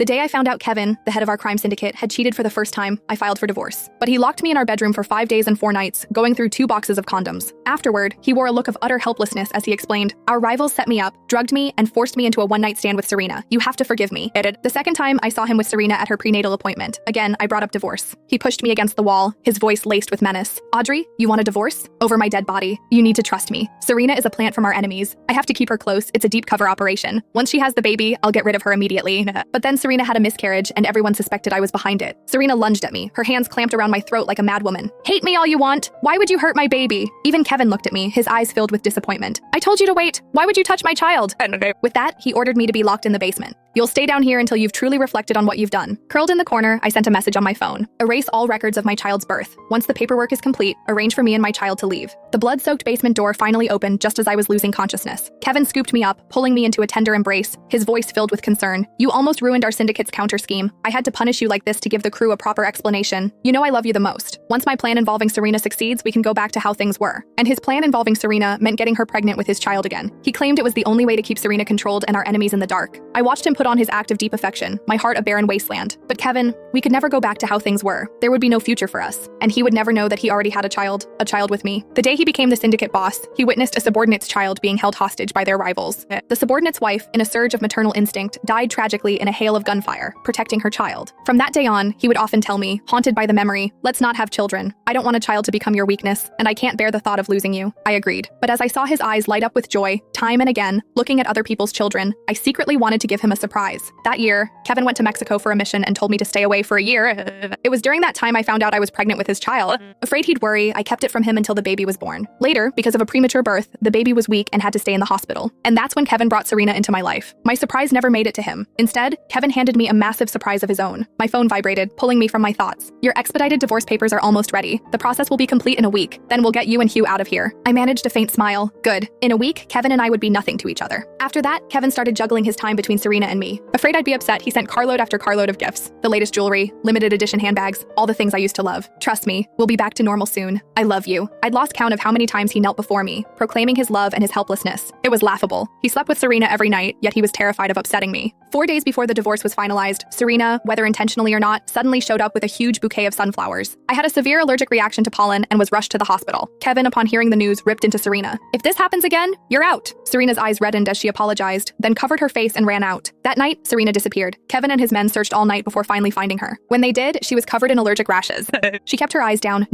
The day I found out Kevin, the head of our crime syndicate, had cheated for the first time, I filed for divorce. But he locked me in our bedroom for 5 days and 4 nights, going through 2 boxes of condoms. Afterward, he wore a look of utter helplessness as he explained, "Our rivals set me up, drugged me, and forced me into a one-night stand with Serena. You have to forgive me." The second time I saw him with Serena at her prenatal appointment, again, I brought up divorce. He pushed me against the wall, his voice laced with menace. "Audrey, you want a divorce? Over my dead body. You need to trust me. Serena is a plant from our enemies. I have to keep her close. It's a deep cover operation. Once she has the baby, I'll get rid of her immediately." But then Serena had a miscarriage and everyone suspected I was behind it. Serena lunged at me, her hands clamped around my throat like a madwoman. "Hate me all you want. Why would you hurt my baby?" Even Kevin looked at me, his eyes filled with disappointment. "I told you to wait. Why would you touch my child?" With that, he ordered me to be locked in the basement. "You'll stay down here until you've truly reflected on what you've done." Curled in the corner, I sent a message on my phone. "Erase all records of my child's birth. Once the paperwork is complete, arrange for me and my child to leave." The blood-soaked basement door finally opened just as I was losing consciousness. Kevin scooped me up, pulling me into a tender embrace, his voice filled with concern. "You almost ruined our syndicate's counter scheme. I had to punish you like this to give the crew a proper explanation. You know I love you the most. Once my plan involving Serena succeeds, we can go back to how things were." And his plan involving Serena meant getting her pregnant with his child again. He claimed it was the only way to keep Serena controlled and our enemies in the dark. I watched him put on his act of deep affection, my heart a barren wasteland. But Kevin, we could never go back to how things were. There would be no future for us. And he would never know that he already had a child with me. The day he became the syndicate boss, he witnessed a subordinate's child being held hostage by their rivals. The subordinate's wife, in a surge of maternal instinct, died tragically in a hail of gunfire, protecting her child. From that day on, he would often tell me, haunted by the memory, "Let's not have children. I don't want a child to become your weakness, and I can't bear the thought of losing you." I agreed. But as I saw his eyes light up with joy, time and again, looking at other people's children, I secretly wanted to give him a surprise. That year, Kevin went to Mexico for a mission and told me to stay away for a year. It was during that time I found out I was pregnant with his child. Afraid he'd worry, I kept it from him until the baby was born. Later, because of a premature birth, the baby was weak and had to stay in the hospital. And that's when Kevin brought Serena into my life. My surprise never made it to him. Instead, Kevin handed me a massive surprise of his own. My phone vibrated, pulling me from my thoughts. "Your expedited divorce papers are almost ready. The process will be complete in a week. Then we'll get you and Hugh out of here." I managed a faint smile. Good. In a week, Kevin and I would be nothing to each other. After that, Kevin started juggling his time between Serena and me. Afraid I'd be upset, he sent carload after carload of gifts. The latest jewelry, limited edition handbags, all the things I used to love. Trust me, we'll be back to normal soon. I love you. I'd lost count of how many times he knelt before me, proclaiming his love and his helplessness. It was laughable. He slept with Serena every night, yet he was terrified of upsetting me. 4 days before the divorce was finalized, Serena, whether intentionally or not, suddenly showed up with a huge bouquet of sunflowers. I had a severe allergic reaction to pollen and was rushed to the hospital. Kevin, upon hearing the news, ripped into Serena. "If this happens again, you're out." Serena's eyes reddened as she apologized, then covered her face and ran out. That night, Serena disappeared. Kevin and his men searched all night before finally finding her. When they did, she was covered in allergic rashes. She kept her eyes down,